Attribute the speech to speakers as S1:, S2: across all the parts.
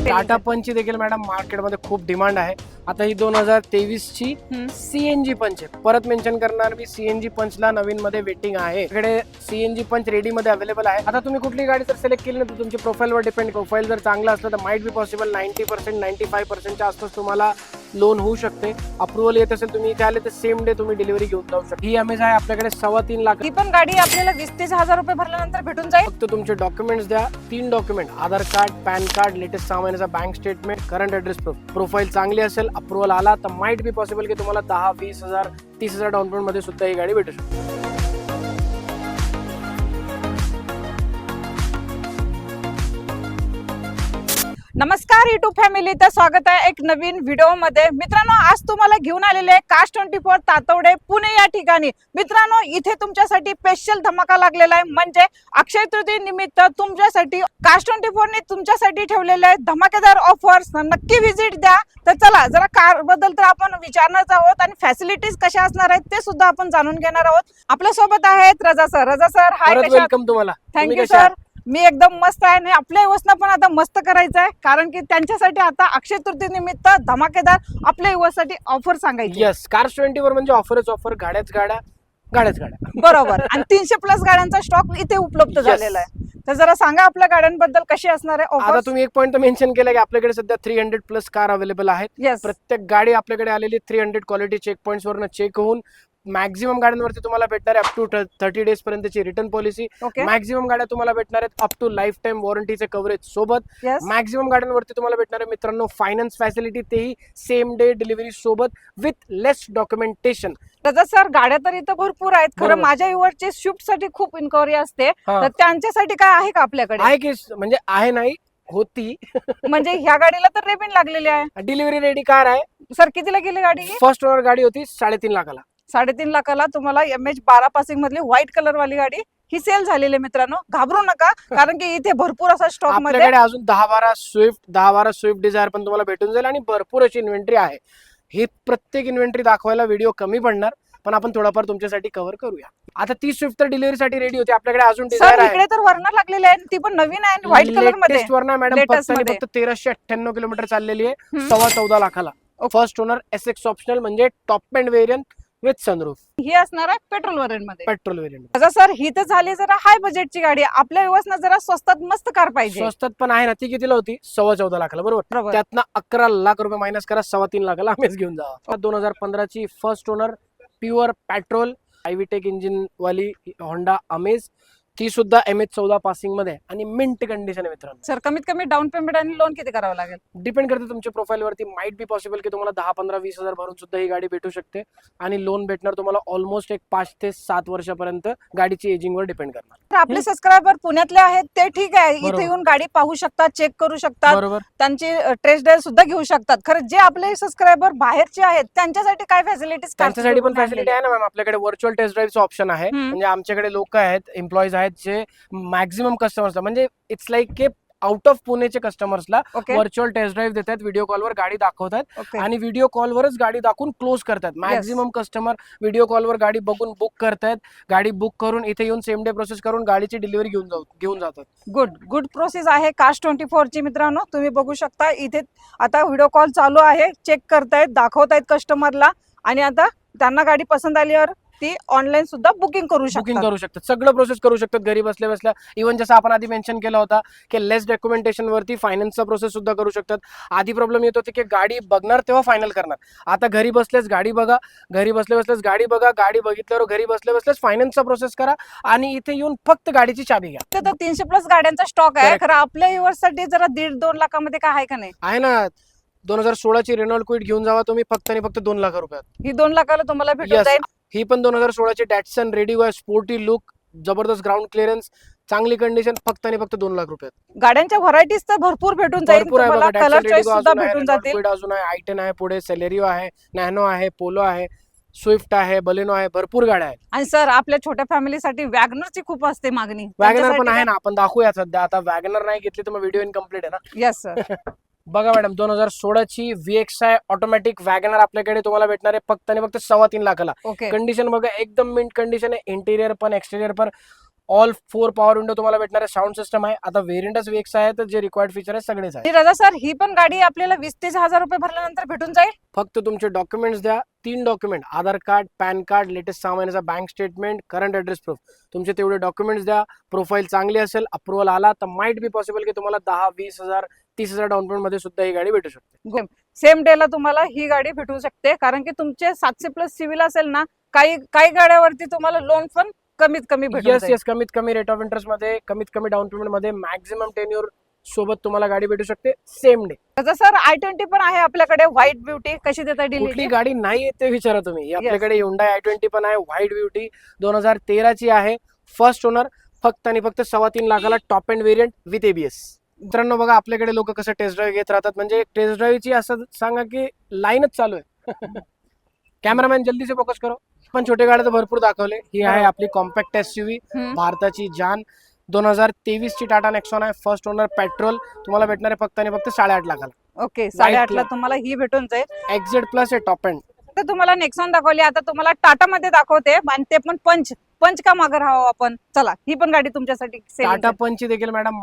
S1: टाटा पंचची देखील मॅडम मार्केटमध्ये खूप डिमांड आहे. आता ही 2023 ची सीएनजी पंच आहे. परत मेन्शन करणार मी, सीएनजी पंचला नवीन मध्ये वेटिंग आहे. इकडे सीएनजी पंच रेडी मध्ये अवेलेबल आहे. आता तुम्ही कुठली गाडी जर सिलेक्ट केली ना तर तुमच्या प्रोफाईलवर डिपेंड. प्रोफाईल जर चांगला असलं तर माइट बी पॉसिबल 90% 95%च्या आसपास तुम्हाला लोन होऊ शकते. अप्रुव्हल येत असेल, तुम्ही इथे आले तर सेम डे तुम्ही डिलिव्हरी घेऊन जाऊ शकता. ही अमेज आहे आपल्याकडे 3.25 लाख.
S2: ही पण गाडी आपल्याला 20-30 हजार रुपये भरल्यानंतर भेटून जाईल.
S1: फक्त तुमचे डॉक्युमेंट्स द्या, 3 डॉक्युमेंट, आधार कार्ड, पॅन कार्ड, लेटेस्ट 6 महिन्याचा bank statement, current address proof. Profile चांगली असेल, अप्रुव्हल आला तर माइट बी पॉसिबल की तुम्हाला 10-20 हजार 30 हजार डाऊन पेमेंट मध्ये सुद्धा ही गाडी भेटू शकते.
S2: नमस्कार युट्यूब फॅमिली, तर स्वागत आहे एक नवीन व्हिडिओ मध्ये. मित्रांनो, आज तुम्हाला घेऊन आलेले आहे काश 24 तातवडे पुणे या ठिकाणी. मित्रांनो, इथे तुमच्यासाठी स्पेशल धमाका लागलेला आहे. म्हणजे अक्षय तृतीय निमित्त तुमच्यासाठी काश 24 ने तुमच्यासाठी ठेवलेले आहे धमाकेदार ऑफर्स. नक्की व्हिजिट द्या. तर चला, जरा कार बद्दल तर आपण विचारणार आहोत आणि फॅसिलिटीज कशा असणार आहेत ते सुद्धा आपण जाणून घेणार आहोत. आपल्या सोबत आहेत Raza sir. Raza sir, hi.
S1: Welcome तुम्हाला.
S2: Thank you sir. मी एकदम मस्त आहे आणि आपल्या युवसना पण आता मस्त करायचं आहे, कारण की त्यांच्यासाठी आता अक्षय तृतीय निमित्त धमाकेदार आपल्या युवसाठी ऑफर सांगायची.
S1: यस, कार्स 24 म्हणजे ऑफरच ऑफर, गाड्याच गाड्या.
S2: बरोबर. आणि 300+ गाड्यांचा स्टॉक इथे उपलब्ध झालेला आहे. तर जरा सांगा आपल्या गाड्यांबद्दल कशी असणार आहे ऑफर.
S1: आता तुम्ही एक पॉईंट मेन्शन केला की आपल्याकडे सध्या 300+ कार अवेलेबल आहेत.
S2: Yes.
S1: प्रत्येक गाडी आपल्याकडे आलेली 300 क्वालिटी चेक पॉईंट्स वरनं चेक होऊन मॅक्झिमम गाड्यांवरती तुम्हाला भेटणार आहे अप टू 30 डेज पर्यंतची रिटर्न पॉलिसी.
S2: Okay.
S1: मॅक्झिमम गाड्या तुम्हाला भेटणार आहेत अप टू लाईफ टाइम वॉरंटीचे कव्हरेज सोबत.
S2: Yes.
S1: मॅक्झिमम गाड्यांवरती तुम्हाला भेटणार आहे मित्रांनो फायनान्स फॅसिलिटी, तेही सेम डे डिलिव्हरी सोबत with less documentation.
S2: Raza sir, गाड्या तर इथं भरपूर आहेत. खरं
S1: बरोबर.
S2: माझ्या युवरची स्विफ्ट साठी खूप इन्क्वायरी असते,
S1: हा.
S2: तर त्यांच्यासाठी काय आहे का आपल्याकडे?
S1: आहे की, म्हणजे आहे नाही होती.
S2: म्हणजे ह्या गाडीला तर रेबिन लागलेली आहे.
S1: डिलिव्हरी रेडी कार आहे.
S2: सर, कितीला गेली गाडी ही?
S1: फर्स्ट ओनर गाडी होती 3.5 लाखाला.
S2: 3.5 लाखाला तुम्हाला MH12 पासिंग मधली व्हाईट कलर वाली गाडी ही सेल झालेली आहे. मित्रांनो, घाबरू नका, कारण की इथे भरपूर असा स्टॉक मध्ये
S1: आपल्याकडे अजून 10-12 स्विफ्ट डिझायर पण तुम्हाला भेटून जाईल आणि भरपूर अशी इन्व्हेंटरी आहे. ही प्रत्येक इन्व्हेंटरी दाखवायला व्हिडिओ कमी पडणार, पण आपण थोडाफार तुमच्यासाठी कव्हर करूया. आता ती स्विफ्ट तर डिलिव्हरीसाठी रेडी होती. आपल्याकडे अजून डिझायर
S2: सर,
S1: आहे.
S2: इकडे तर वर्णर लागलेली आहे, ती पण नवीन आहे, व्हाईट कलर मध्ये.
S1: लेटेस्ट वरना मॅडम,
S2: Latest
S1: फक्त
S2: मध्ये.
S1: 1398 किलोमीटर चाललेली आहे. 14.25 लाखाला. फर्स्ट ओनर SX ऑप्शनल, म्हणजे top end variant with sunroof.
S2: ही असणार आहे पेट्रोल व्हेरियंट मध्ये.
S1: Petrol variant.
S2: आता सर, ही तर झाली जरा हाय बजेटची गाडी. आपल्या युवसना जरा स्वस्तात मस्त कार पाहिजे.
S1: स्वस्तात पण आहे ना, ती कितीला होती? 14.25 लाखाला. बरोबर.
S2: बरोबर.
S1: त्यातनं 11 लाख रुपये मायनस करा, 3.25 लाखाला आम्हीच घेऊन जावा. 2015 ची first owner pure petrol iVTEC engine वाली होंडा अमेज, ती सुद्धा MH14 पासिंग मध्ये आणि मिंट कंडिशन आहे मित्रांनो.
S2: सर, कमीत कमी डाऊन पेमेंट आणि लोन किती करावं लागेल?
S1: डिपेंड करते तुमच्या प्रोफाईल वरती. माइट बी पॉसिबल की तुम्हाला 10-15-20 हजार भरून सुद्धा ही गाडी भेटू शकते आणि लोन भेटणार तुम्हाला ऑलमोस्ट एक 5 ते 7 वर्षापर्यंत. गाडीची एजिंग वर डिपेंड करणार.
S2: तर आपले सबस्क्रायबर पुण्यातले आहेत ते ठीक आहे,
S1: बरोबर.
S2: इथे येऊन गाडी पाहू शकतात, चेक करू शकतात,
S1: बरोबर.
S2: त्यांची टेस्ट ड्राईव्ह सुद्धा घेऊ शकतात. खरं जे आपले सबस्क्रायबर बाहेरचे आहेत त्यांच्यासाठी काय फॅसिलिटीज?
S1: त्यांच्यासाठी पण फॅसिलिटी आहे ना मॅम. आपल्याकडे व्हर्च्युअल टेस्ट ड्राईव्हचं ऑप्शन आहे. म्हणजे आमच्याकडे लोक आहेत, एम्प्लॉईज आहेत, जे मॅक्झिमम कस्टमर्सला, म्हणजे इट्स लाईक की आउट ऑफ पुणेचे कस्टमर्सला व्हर्च्युअल टेस्ट ड्राईव्ह देतात, व्हिडिओ कॉलवर गाडी दाखवतात आणि व्हिडिओ कॉलवरच गाडी दाखवून क्लोज करतात. मॅक्झिमम कस्टमर व्हिडिओ कॉलवर गाडी बघून बुक करतात. गाडी बुक करून इथे येऊन सेम डे प्रोसेस करून गाडीची डिलिव्हरी घेऊन जातात.
S2: गुड प्रोसेस आहे काश 24 ची. मित्रांनो, तुम्ही बघू शकता इथे आता व्हिडिओ कॉल चालू आहे, चेक करतायत, दाखवतायत कस्टमरला, आणि आता त्यांना गाडी पसंत आल्यावर ती ऑनलाईन सुद्धा बुकिंग करू शकतात.
S1: सगळं प्रोसेस करू शकतात घरी बसल्या बसल्या. इव्हन जसं आपण आधी मेन्शन केला होता की लेस डॉक्युमेंटेशन वरती फायनान्सचा प्रोसेस सुद्धा करू शकतात. आधी प्रॉब्लेम येत होते की गाडी बघणार तेव्हा फायनल करणार. आता घरी बसल्याच गाडी बघा, घरी बसल्या बसल्याच गाडी बघा, गाडी बघितल्यावर घरी बसल्या बसल्याच फायनान्सचा प्रोसेस करा आणि इथे येऊन फक्त गाडीची चाबी घ्या.
S2: तर 300+ गाड्यांचा स्टॉक आहे. खरं आपल्या युवरसाठी जरा 1.5-2 लाखामध्ये काय आहे का नाही?
S1: आहे ना. 2016 ची रेनॉल्ट क्विड घेऊन जावा तुम्ही फक्त आणि फक्त 2 लाख रुपयात.
S2: ही 2 लाखाला तुम्हाला भेटून
S1: Yes.
S2: जाईल.
S1: ही पण 2016 ची डॅटसन रेडी आहे, स्पोर्टी लुक, जबरदस्त ग्राउंड क्लिअरन्स, चांगली कंडिशन, फक्त आणि फक्त 2 लाख रुपयात.
S2: गाड्यांच्या व्हरायटीज तर भरपूर भेटून जाईल
S1: भरपूर आहे
S2: तुम्हाला.
S1: बघा.
S2: कलर चॉईस सुद्धा भेटून जातील.
S1: क्विड अजून आहे, I10 आहे, पुढे सेलेरिओ आहे, नॅनो आहे, पोलो आहे, स्विफ्ट आहे, बलेनो आहे, भरपूर गाड्या आहेत.
S2: आणि सर, आपल्या छोट्या फॅमिलीसाठी वॅगनरची खूप असते मागणी.
S1: वॅगनर पण आहे ना, आपण दाखवूया सध्या. आता वॅगनर नाही घेतली तर मग व्हिडिओ इनकम्प्लीट आहे ना.
S2: Yes sir.
S1: बघा मॅडम, 2016 ची VXI ऑटोमॅटिक वॅगनर आपल्याकडे तुम्हाला भेटणार आहे फक्त आणि फक्त 3.25 लाखाला.
S2: ओके.
S1: कंडिशन बघा, एकदम मिंट कंडिशन आहे. इंटिरियर पण एक्सटेरियर पण ऑल 4 पॉवर विंडो तुम्हाला भेटणार आहे. साऊंड सिस्टम आहे. आता व्हेरियंटच वेक्स आहे, तर जे रिक्वायर्ड फीचर आहे सगळेच आहे.
S2: आणि रजा सर, ही पण गाडी आपल्याला 20-30 हजार रुपये भरल्यानंतर भेटून जाईल.
S1: फक्त तुमचे डॉक्युमेंट्स द्या. 3 डॉक्युमेंट, आधार कार्ड, पॅन कार्ड, लेटेस्ट 6 महिन्याचा bank statement, current address proof. तुमचे तेवढे डॉक्युमेंट्स द्या. प्रोफाईल चांगली असेल, अप्रुव्हल आला तर माइट बी पॉसिबल की तुम्हाला 10-20 हजार 30 हजार डाऊन पेमेंट मध्ये सुद्धा ही गाडी भेटू शकते.
S2: सेम डे ला तुम्हाला ही गाडी भेटू शकते, कारण की तुमचे 700+ सिव्हिल असेल ना, काही काही गाड्यावरती तुम्हाला लोन पण कमीत कमी भेटून
S1: येस
S2: जाईल.
S1: येस, कमीत कमी रेट ऑफ इंटरेस्ट मध्ये, कमीत कमी डाऊन पेमेंट मध्ये, मॅक्झिमम टेन्युअर सोबत तुम्हाला गाडी भेटू शकते सेम डे.
S2: रजा सर, i20 पण आहे आपल्याकडे. व्हाईट ब्युटी कशी देता डील?
S1: कुठली गाडी नाही आहे ते विचारा तुम्ही. आपल्याकडे Hyundai i20 पण आहे. व्हाईट ब्युटी 2013 ची आहे. First owner. फक्त आणि फक्त 3.25 लाखाला top end variant with ABS. मित्रांनो बघा, आपल्याकडे लोक कसं टेस्ट ड्राईव्ह घेत राहतात, म्हणजे टेस्ट ड्राईव्हची असं सांगा की लाईनच चालू आहे. कॅमेरामॅन जल्दी से फोकस करो. पण छोटे गाड्या तर भरपूर दाखवले. ही आहे आपली कॉम्पॅक्ट SUV, भारताची जान. 2023 ची टाटा नेक्सॉन आहे. First owner, petrol. तुम्हाला भेटणार आहे फक्त आणि फक्त 8.5 लाखाला.
S2: ओके, 8.5 ला तुम्हाला ही भेटून जाईल.
S1: XZ प्लस आहे टॉप एंड.
S2: आता तुम्हाला नेक्सॉन दाखवली, आता तुम्हाला टाटा मध्ये दाखवते, आणि ते पण पंच का मागे राहावं आपण. चला, ही पण गाडी तुमच्यासाठी
S1: टाटा पंचची देखील मॅडम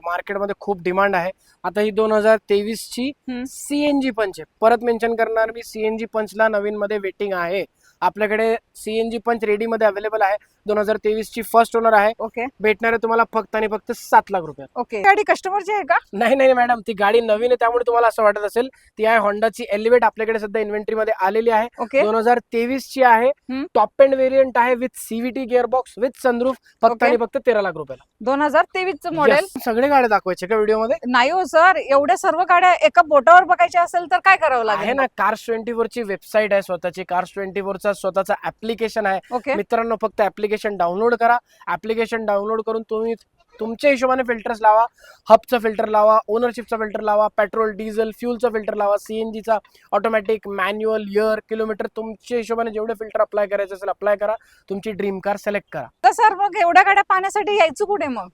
S1: मार्केटमध्ये खूप डिमांड आहे. आता ही 2023 ची CNG पंच आहे. परत मेन्शन करणार मी, CNG पंचला नवीन मध्ये वेटिंग आहे. आपल्याकडे CNG पंच रेडी मध्ये अवेलेबल आहे. 2023 ची फर्स्ट ओनर आहे.
S2: ओके,
S1: भेटणार आहे तुम्हाला फक्त आणि फक्त 7 लाख रुपये.
S2: ओके. गाडी कस्टमरची आहे का?
S1: नाही नाही मॅडम, ती गाडी नवीन आहे, त्यामुळे तुम्हाला असं वाटत असेल. ती आहे होंडाची एलिवेट. आपल्याकडे सध्या इन्व्हेंटरी मध्ये आलेली आहे.
S2: ओके,
S1: 2023 ची आहे. टॉप एंड व्हेरियंट आहे with CVT gearbox with sunroof. फक्त आणि फक्त 13 लाख रुपयाला.
S2: 2023 चं मॉडेल.
S1: सगळे गाड्या दाखवायचे का व्हिडिओ मध्ये?
S2: नाही हो सर, एवढ्या सर्व गाड्या एका बोटावर बघायच्या असेल तर काय करावं
S1: आहे
S2: लागेल?
S1: ना, Cars24 ची वेबसाईट आहे स्वतःची. Cars24 चा स्वतःचा ऍप्लिकेशन आहे.
S2: ओके,
S1: मित्रांनो, फक्त ऍप्लिकेशन डाउनलोड करा. ऍप्लिकेशन डाउनलोड करून तुम्ही तुमच्या हिशोबाने फिल्टर्स लावा. हबचा फिल्टर लावा, ओनरशिपचा फिल्टर लावा, पेट्रोल डिझेल फ्यूलचा फिल्टर लावा, CNGचा, ऑटोमॅटिक, मॅन्युअल, इयर, किलोमीटर, तुमच्या हिशोबाने जेवढे फिल्टर अप्लाय करायचे असेल अप्लाय करा. तुमची ड्रीम कार सिलेक्ट करा.
S2: तर सर मग एवढ्या गाड्या पाहण्यासाठी यायचं कुठे मग?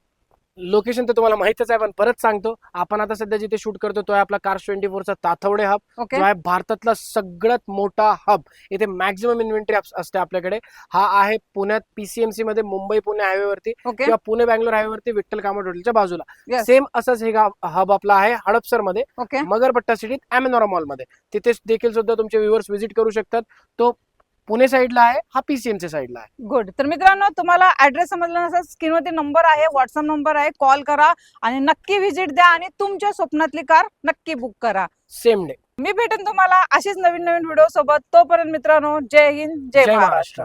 S1: लोकेशन तर तुम्हाला माहितच आहे, पण परत सांगतो. आपण आता सध्या जिथे शूट करतो तो आहे आपला Cars24 चा ताथवडे हब.
S2: ओके,
S1: जो आहे भारतातला सगळ्यात मोठा हब. इथे मॅक्झिमम इन्व्हेंटरी असते आपल्याकडे. हा आहे पुण्यात PCMC मध्ये, मुंबई पुणे हायवेवरती,
S2: ओके,
S1: किंवा पुणे बँगलोर हायवेवरती, विठ्ठल कामत हॉटेलच्या बाजूला.
S2: Yes.
S1: सेम असंच हे हब आपला आहे हडपसर मध्ये,
S2: ओके.
S1: मगरपट्टा सिटीत, अमेनॉरा मॉल मध्ये. तिथे देखील सुद्धा तुमचे व्ह्युअर्स व्हिजिट करू शकतात. तो पुणे साईडला आहे, हा PCMC साईडला आहे.
S2: गुड. तर मित्रांनो, तुम्हाला ऍड्रेस समजला नसेल, स्क्रीनवरती नंबर आहे, व्हॉट्सअप नंबर आहे, कॉल करा आणि नक्की व्हिजिट द्या आणि तुमच्या स्वप्नातली कार नक्की बुक करा
S1: सेम डे.
S2: मी भेटेन तुम्हाला अशीच नवीन नवीन व्हिडिओ सोबत. तोपर्यंत मित्रांनो, जय हिंद, जय महाराष्ट्र.